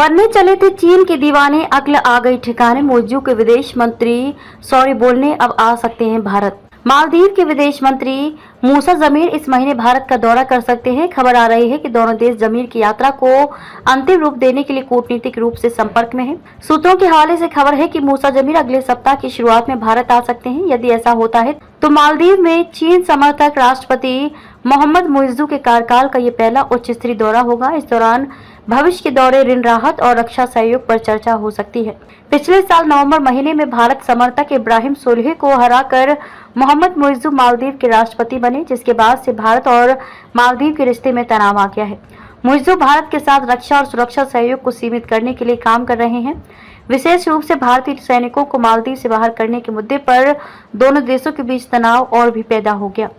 बनने चले थे चीन के दीवाने, अक्ल आ गई ठिकाने। मुइज़्ज़ू के विदेश मंत्री सॉरी बोलने अब आ सकते हैं भारत। मालदीव के विदेश मंत्री मूसा जमीर इस महीने भारत का दौरा कर सकते हैं। खबर आ रही है कि दोनों देश जमीर की यात्रा को अंतिम रूप देने के लिए कूटनीतिक रूप से संपर्क में हैं। सूत्रों के हवाले से खबर है कि मूसा जमीर अगले सप्ताह की शुरुआत में भारत आ सकते हैं। यदि ऐसा होता है तो मालदीव में चीन समर्थक राष्ट्रपति मोहम्मद मुइज़्ज़ू के कार्यकाल का ये पहला उच्च स्तरीय दौरा होगा। इस दौरान भविष्य के दौरे, ऋण राहत और रक्षा सहयोग पर चर्चा हो सकती है। पिछले साल नवंबर महीने में भारत समर्थक इब्राहिम सोलिह को हराकर मोहम्मद मुइज़्ज़ू मालदीव के राष्ट्रपति बने, जिसके बाद से भारत और मालदीव के रिश्ते में तनाव आ गया है। मुइज़्ज़ू भारत के साथ रक्षा और सुरक्षा सहयोग को सीमित करने के लिए काम कर रहे हैं। विशेष रूप से भारतीय सैनिकों को मालदीव से बाहर करने के मुद्दे पर दोनों देशों के बीच तनाव और भी पैदा हो गया।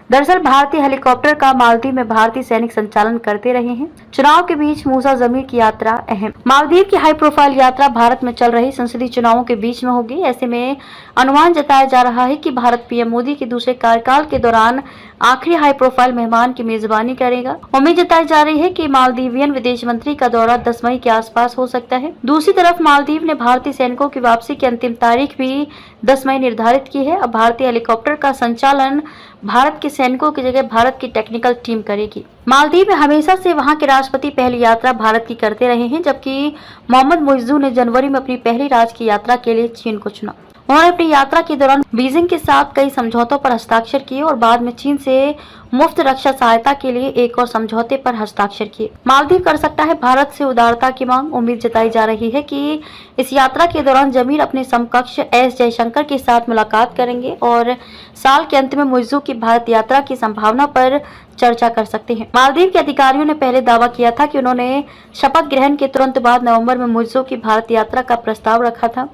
दरअसल भारतीय हेलीकॉप्टर का मालदीव में भारतीय सैनिक संचालन करते रहे हैं। चुनाव के बीच मूसा जमीर की यात्रा अहम। मालदीव की हाई प्रोफाइल यात्रा भारत में चल रही संसदीय चुनावों के बीच में होगी। ऐसे में अनुमान जताया जा रहा है कि भारत पीएम मोदी के दूसरे कार्यकाल के दौरान आखिरी हाई प्रोफाइल मेहमान की मेजबानी करेगा। उम्मीद जताई जा रही है कि मालदीवियन विदेश मंत्री का दौरा 10 मई के आसपास हो सकता है। दूसरी तरफ मालदीव ने भारतीय सैनिकों की वापसी की अंतिम तारीख भी 10 मई निर्धारित की है। अब भारतीय हेलीकॉप्टर का संचालन भारत के सैनिकों की जगह भारत की टेक्निकल टीम करेगी। मालदीव में हमेशा से वहां के राष्ट्रपति पहली यात्रा भारत की करते रहे हैं, जबकि मोहम्मद मुइज़्ज़ू ने जनवरी में अपनी पहली राजकीय यात्रा के लिए चीन को चुना। उन्होंने अपनी यात्रा के दौरान बीजिंग के साथ कई समझौतों पर हस्ताक्षर किए और बाद में चीन से मुफ्त रक्षा सहायता के लिए एक और समझौते पर हस्ताक्षर किए। मालदीव कर सकता है भारत से उदारता की मांग। उम्मीद जताई जा रही है कि इस यात्रा के दौरान जमीर अपने समकक्ष एस जयशंकर के साथ मुलाकात करेंगे और साल के अंत में मुइज़्ज़ू की भारत यात्रा की संभावना पर चर्चा कर सकते हैं। मालदीव के अधिकारियों ने पहले दावा किया था कि उन्होंने शपथ ग्रहण के तुरंत बाद नवंबर में मुइज़्ज़ू की भारत यात्रा का प्रस्ताव रखा था।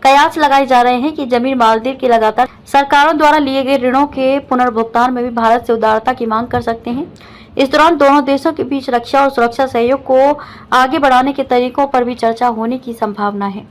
कयास लगाए जा रहे हैं कि जमीर मालदीव की लगातार सरकारों द्वारा लिए गए ऋणों के पुनर्भुगतान में भी भारत से उदारता की मांग कर सकते हैं। इस दौरान दोनों देशों के बीच रक्षा और सुरक्षा सहयोग को आगे बढ़ाने के तरीकों पर भी चर्चा होने की संभावना है।